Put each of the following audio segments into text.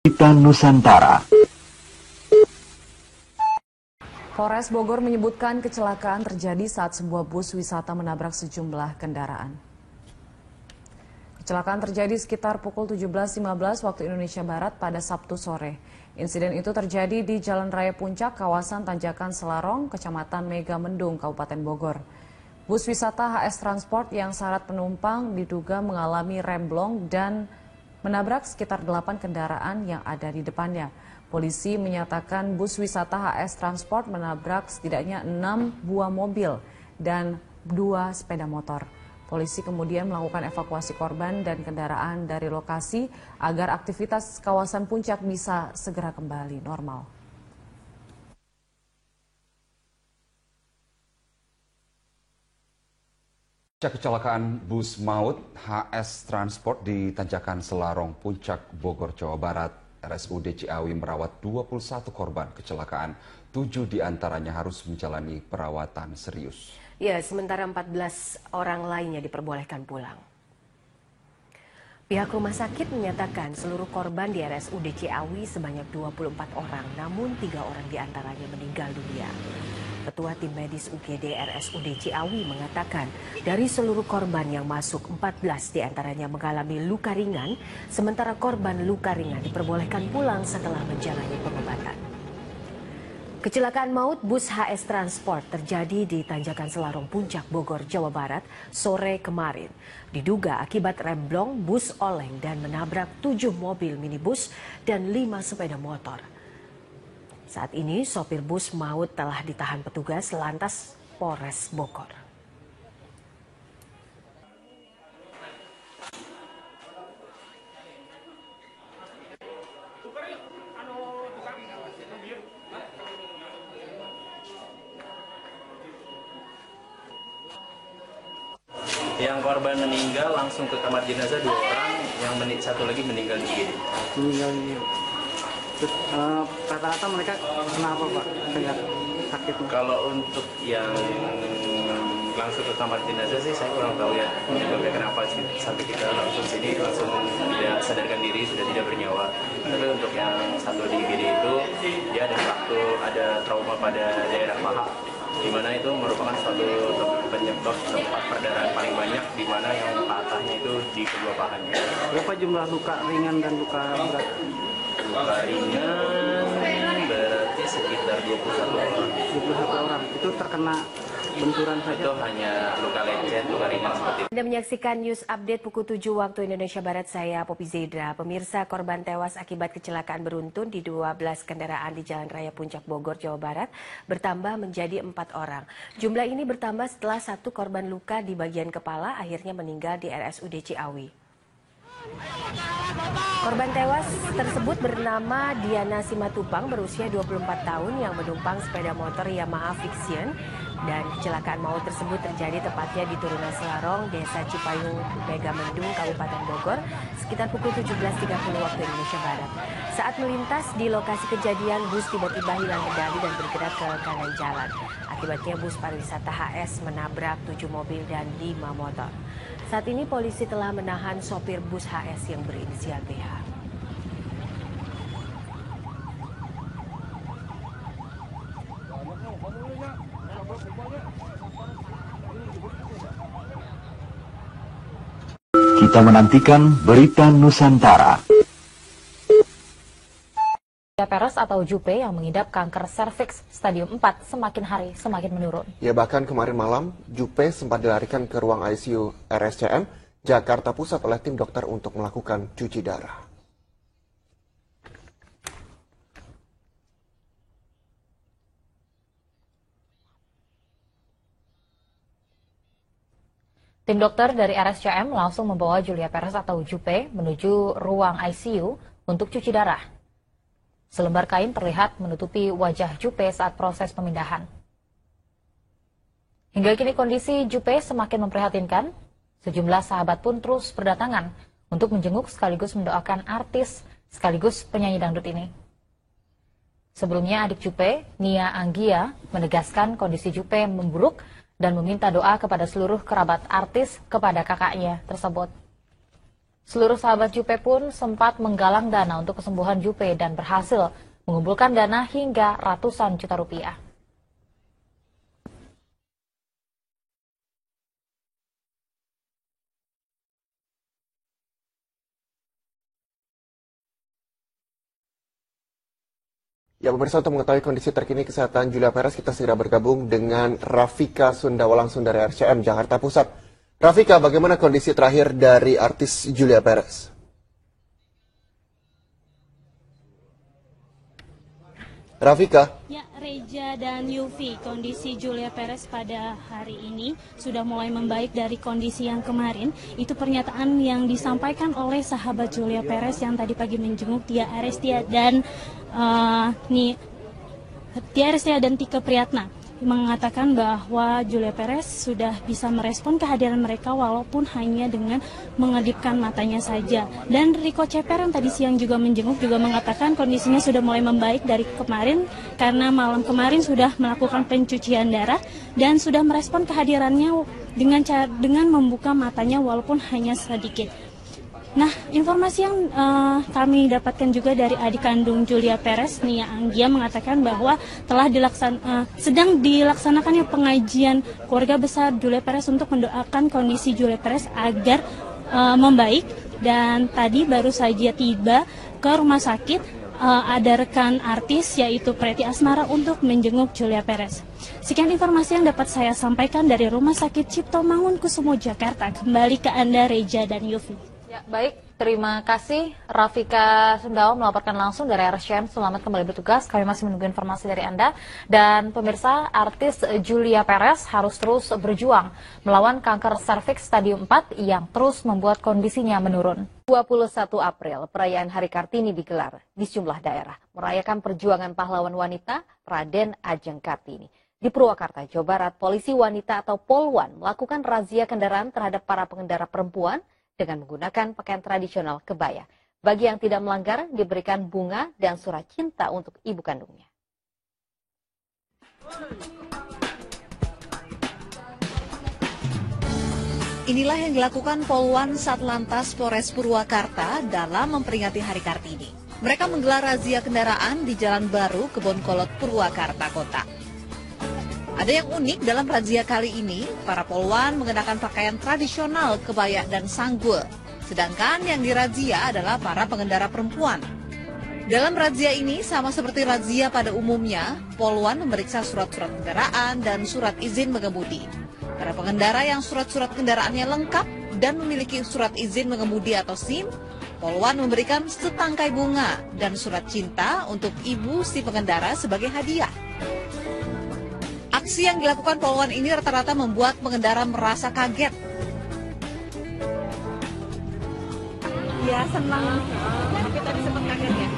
Berita Nusantara. Polres Bogor menyebutkan kecelakaan terjadi saat sebuah bus wisata menabrak sejumlah kendaraan. Kecelakaan terjadi sekitar pukul 17.15 waktu Indonesia Barat pada Sabtu sore. Insiden itu terjadi di Jalan Raya Puncak, kawasan Tanjakan Selarong, Kecamatan Megamendung, Kabupaten Bogor. Bus wisata HS Transport yang syarat penumpang diduga mengalami remblong dan menabrak sekitar 8 kendaraan yang ada di depannya. Polisi menyatakan bus wisata HS Transport menabrak setidaknya 6 buah mobil dan 2 sepeda motor. Polisi kemudian melakukan evakuasi korban dan kendaraan dari lokasi agar aktivitas kawasan Puncak bisa segera kembali normal. Kecelakaan bus maut HS Transport di Tanjakan Selarong, Puncak, Bogor, Jawa Barat. RSUD Ciawi merawat 21 korban kecelakaan. 7 diantaranya harus menjalani perawatan serius. Ya, sementara 14 orang lainnya diperbolehkan pulang. Pihak rumah sakit menyatakan seluruh korban di RSUD Ciawi sebanyak 24 orang, namun 3 orang diantaranya meninggal dunia. Ketua Tim Medis UGD RSUD Ciawi mengatakan dari seluruh korban yang masuk 14 diantaranya mengalami luka ringan, sementara korban luka ringan diperbolehkan pulang setelah menjalani pengobatan. Kecelakaan maut bus HS Transport terjadi di Tanjakan Selarong Puncak, Bogor, Jawa Barat sore kemarin. Diduga akibat remblong bus oleng dan menabrak 7 mobil minibus dan 5 sepeda motor. Saat ini sopir bus maut telah ditahan petugas Lantas Polres Bogor. Yang korban meninggal langsung ke kamar jenazah 2 orang, yang satu lagi meninggal di sini. Meninggal di rata-rata mereka kenapa Pak dengan sakitnya? Kalau untuk yang langsung ke kamar jenazah sih saya kurang tahu ya penyebabnya kenapa sih sampai kita langsung sini langsung tidak sadarkan diri, sudah tidak bernyawa. Tapi untuk yang satu di IGD itu dia ada trauma pada daerah paha, di mana itu merupakan suatu penyebab tempat perdarahan paling banyak, di mana yang patahnya itu di kedua pahanya. Berapa jumlah luka ringan dan luka berat? Luka ringan berarti sekitar 21 orang. 21 orang. Itu terkena benturan saja? Itu hanya luka lecet, luka ringan seperti itu. Anda menyaksikan News Update pukul 7 waktu Indonesia Barat, saya Popi Zedra. Pemirsa, korban tewas akibat kecelakaan beruntun di 12 kendaraan di Jalan Raya Puncak Bogor, Jawa Barat bertambah menjadi 4 orang. Jumlah ini bertambah setelah 1 korban luka di bagian kepala akhirnya meninggal di RSUD Ciawi. Korban tewas tersebut bernama Diana Simatupang, berusia 24 tahun yang menumpang sepeda motor Yamaha Vixion, dan kecelakaan maut tersebut terjadi tepatnya di Turunan Selarong, Desa Cipayung, Megamendung, Kabupaten Bogor, sekitar pukul 17.30 waktu Indonesia Barat. Saat melintas di lokasi kejadian, bus tiba-tiba hilang kendali dan bergerak ke kanan jalan. Akibatnya bus pariwisata HS menabrak 7 mobil dan 5 motor. Saat ini polisi telah menahan sopir bus HS yang berinisial BH. Kita menantikan berita Nusantara. Peres atau Jupe yang mengidap kanker serviks stadium 4 semakin hari semakin menurun. Ya, bahkan kemarin malam Jupe sempat dilarikan ke ruang ICU RSCM Jakarta Pusat oleh tim dokter untuk melakukan cuci darah. Tim dokter dari RSCM langsung membawa Julia Peres atau Jupe menuju ruang ICU untuk cuci darah. Selembar kain terlihat menutupi wajah Jupe saat proses pemindahan. Hingga kini kondisi Jupe semakin memprihatinkan. Sejumlah sahabat pun terus berdatangan untuk menjenguk sekaligus mendoakan artis sekaligus penyanyi dangdut ini. Sebelumnya adik Jupe, Nia Anggia, menegaskan kondisi Jupe memburuk dan meminta doa kepada seluruh kerabat artis kepada kakaknya tersebut. Seluruh sahabat Jupe pun sempat menggalang dana untuk kesembuhan Jupe dan berhasil mengumpulkan dana hingga ratusan juta rupiah. Ya, pemirsa, untuk mengetahui kondisi terkini kesehatan Julia Perez, kita segera bergabung dengan Rafika Sundawa langsung dari RCM Jakarta Pusat. Rafika, bagaimana kondisi terakhir dari artis Julia Perez? Rafika. Ya, Reja dan Yufi, kondisi Julia Perez pada hari ini sudah mulai membaik dari kondisi yang kemarin. Itu pernyataan yang disampaikan oleh sahabat Julia Perez yang tadi pagi menjenguk Tia Arestia dan Tika Priyatna, mengatakan bahwa Julia Perez sudah bisa merespon kehadiran mereka walaupun hanya dengan mengedipkan matanya saja. Dan Rico Ceper yang tadi siang juga menjenguk juga mengatakan kondisinya sudah mulai membaik dari kemarin karena malam kemarin sudah melakukan pencucian darah dan sudah merespon kehadirannya dengan membuka matanya walaupun hanya sedikit. Nah, informasi yang kami dapatkan juga dari adik kandung Julia Perez, Nia Anggia, mengatakan bahwa telah sedang dilaksanakannya pengajian keluarga besar Julia Perez untuk mendoakan kondisi Julia Perez agar membaik. Dan tadi baru saja tiba ke rumah sakit ada rekan artis yaitu Preti Asmara untuk menjenguk Julia Perez. Sekian informasi yang dapat saya sampaikan dari Rumah Sakit Cipto Mangunkusumo Jakarta. Kembali ke Anda, Reja dan Yufi. Ya, baik, terima kasih Rafika Sundawa melaporkan langsung dari RCM. Selamat kembali bertugas, kami masih menunggu informasi dari Anda. Dan pemirsa, artis Julia Perez harus terus berjuang melawan kanker serviks stadium 4 yang terus membuat kondisinya menurun. 21 April, perayaan Hari Kartini digelar di sejumlah daerah, merayakan perjuangan pahlawan wanita Raden Ajeng Kartini. Di Purwakarta, Jawa Barat, polisi wanita atau Polwan melakukan razia kendaraan terhadap para pengendara perempuan dengan menggunakan pakaian tradisional kebaya. Bagi yang tidak melanggar, diberikan bunga dan surat cinta untuk ibu kandungnya. Inilah yang dilakukan Polwan Satlantas Polres Purwakarta dalam memperingati Hari Kartini. Mereka menggelar razia kendaraan di Jalan Baru, Kebonkolot, Purwakarta Kota. Ada yang unik dalam razia kali ini, para polwan mengenakan pakaian tradisional kebaya dan sanggul. Sedangkan yang dirazia adalah para pengendara perempuan. Dalam razia ini, sama seperti razia pada umumnya, polwan memeriksa surat-surat kendaraan dan surat izin mengemudi. Para pengendara yang surat-surat kendaraannya lengkap dan memiliki surat izin mengemudi atau SIM, polwan memberikan setangkai bunga dan surat cinta untuk ibu si pengendara sebagai hadiah. Aksi yang dilakukan polwan ini rata-rata membuat pengendara merasa kaget. Iya, senang. Tapi tadi sempat kaget ya?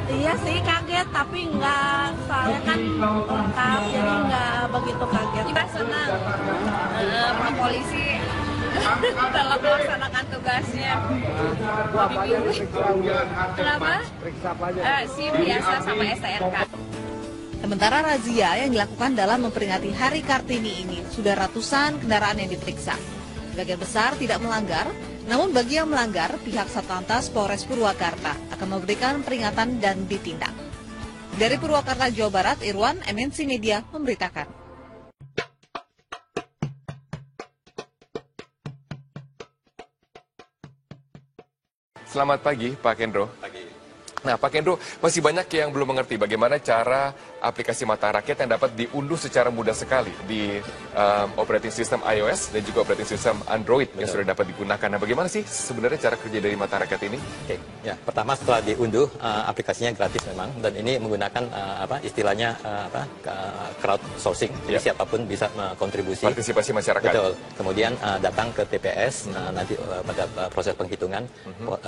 Iya sih kaget, tapi enggak, soalnya kan lengkap, jadi enggak begitu kaget. Kita senang Pak Polisi dalam melaksanakan tugasnya. Kenapa? SIM biasa sama STNK. Sementara razia yang dilakukan dalam memperingati Hari Kartini ini sudah ratusan kendaraan yang diperiksa. Sebagian besar tidak melanggar, namun bagi yang melanggar, pihak Satlantas Polres Purwakarta akan memberikan peringatan dan ditindak. Dari Purwakarta, Jawa Barat, Irwan, MNC Media memberitakan. Selamat pagi, Pak Kendro. Nah, Pak Kendro, masih banyak yang belum mengerti bagaimana cara aplikasi Mata Rakyat yang dapat diunduh secara mudah sekali di operating system iOS dan juga operating system Android yang sudah dapat digunakan. Nah, bagaimana sih sebenarnya cara kerja dari Mata Rakyat ini? Oke, ya, pertama setelah diunduh aplikasinya gratis memang, dan ini menggunakan istilahnya crowdsourcing, jadi siapapun bisa kontribusi. Partisipasi masyarakat. Betul. Kemudian datang ke TPS nanti pada proses penghitungan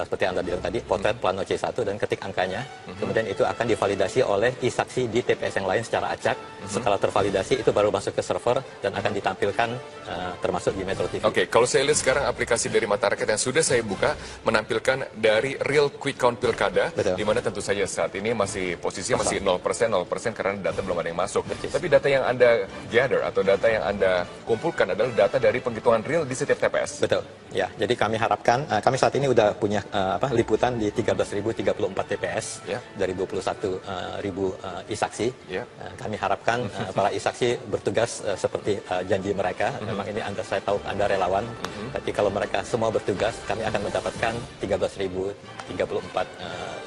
seperti Anda bilang tadi, potret plano C1 dan ketik angkanya, kemudian itu akan divalidasi oleh e-saksi di TPS yang lain secara acak. Setelah tervalidasi itu baru masuk ke server dan akan ditampilkan termasuk di Metro TV. Oke, kalau saya lihat sekarang aplikasi dari Mata Rakyat yang sudah saya buka menampilkan dari real quick count pilkada, di mana tentu saja saat ini masih posisinya masih 0% karena data belum ada yang masuk. Tapi data yang Anda gather atau data yang Anda kumpulkan adalah data dari penghitungan real di setiap TPS. Betul. Ya, jadi kami harapkan kami saat ini udah punya liputan di 13.034 TPS dari 21.000 e-saksi. Kami harapkan para e-saksi bertugas seperti janji mereka. Memang ini saya tahu Anda relawan, tapi kalau mereka semua bertugas, kami akan mendapatkan 13.034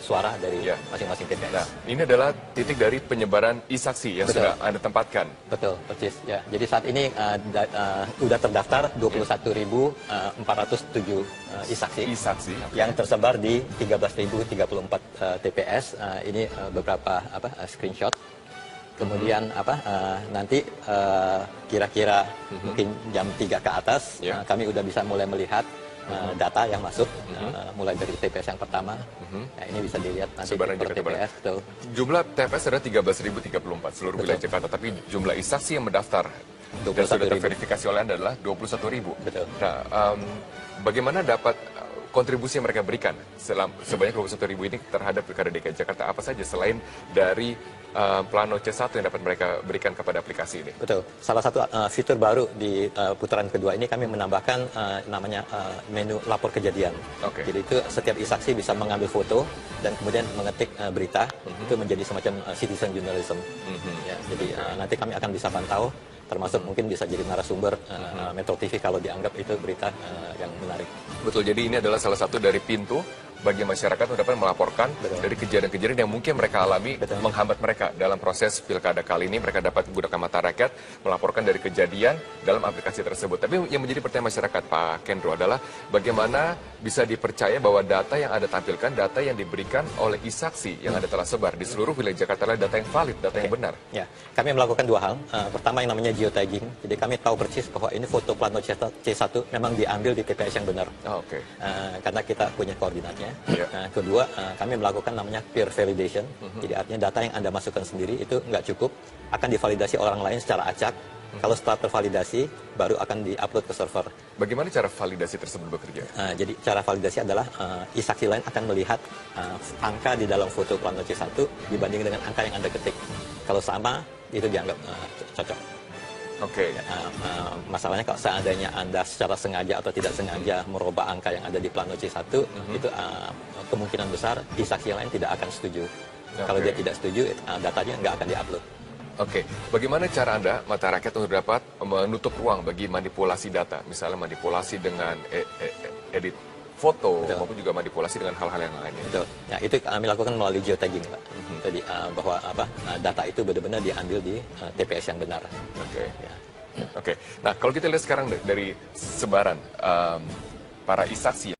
suara dari masing-masing TPS. Nah, ini adalah titik dari penyebaran e-saksi yang sudah Anda tempatkan. Betul, persis. Ya, jadi saat ini sudah terdaftar 21.407 e-saksi yang tersebar di 13.034 TPS. Ini beberapa screenshot. Kemudian nanti kira-kira mungkin jam 3 ke atas kami udah bisa mulai melihat data yang masuk mulai dari TPS yang pertama. Nah, ini bisa dilihat nanti per TPS. Jumlah TPS ada 13.034 seluruh wilayah Jakarta, tapi jumlah e-saksi yang mendaftar dan sudah terverifikasi oleh Anda adalah 21.000. Betul. Nah, bagaimana dapat kontribusi yang mereka berikan sebanyak 21.000 ini terhadap Pilkada DKI Jakarta apa saja selain dari plano C1 yang dapat mereka berikan kepada aplikasi ini? Betul. Salah satu fitur baru di putaran kedua ini kami menambahkan namanya menu lapor kejadian. Jadi itu setiap e-saksi bisa mengambil foto dan kemudian mengetik berita. Itu menjadi semacam citizen journalism. Ya, jadi nanti kami akan bisa pantau, termasuk mungkin bisa jadi narasumber Metro TV kalau dianggap itu berita yang menarik. Betul, jadi ini adalah salah satu dari pintu bagi masyarakat untuk dapat melaporkan dari kejadian-kejadian yang mungkin mereka alami menghambat mereka dalam proses pilkada kali ini. Mereka dapat menggunakan Mata Rakyat melaporkan dari kejadian dalam aplikasi tersebut. Tapi yang menjadi pertanyaan masyarakat, Pak Kendro, adalah bagaimana bisa dipercaya bahwa data yang Anda tampilkan, data yang diberikan oleh e-saksi yang Anda telah sebar di seluruh wilayah Jakarta adalah data yang valid, data yang benar. Ya, kami melakukan dua hal. Pertama yang namanya geotagging. Jadi kami tahu persis bahwa ini foto plano C1 memang diambil di TPS yang benar. Karena kita punya koordinatnya. Kedua, kami melakukan namanya peer validation. Jadi artinya data yang Anda masukkan sendiri itu nggak cukup, akan divalidasi orang lain secara acak. Kalau setelah tervalidasi, baru akan diupload ke server. Bagaimana cara validasi tersebut bekerja? Jadi cara validasi adalah e-saksi lain akan melihat angka di dalam foto plano C1 dibanding dengan angka yang Anda ketik. Kalau sama, itu dianggap cocok. Masalahnya kalau seandainya Anda secara sengaja atau tidak sengaja merubah angka yang ada di plano C1, itu kemungkinan besar e-saksi yang lain tidak akan setuju. Kalau dia tidak setuju, datanya nggak akan diupload. Bagaimana cara Anda, Mata Rakyat, untuk dapat menutup ruang bagi manipulasi data? Misalnya manipulasi dengan edit foto, maupun juga manipulasi dengan hal-hal yang lainnya. Betul. Ya, itu kami lakukan melalui geotagging, Pak. Jadi bahwa data itu benar-benar diambil di TPS yang benar. Nah, kalau kita lihat sekarang dari sebaran para e-saksi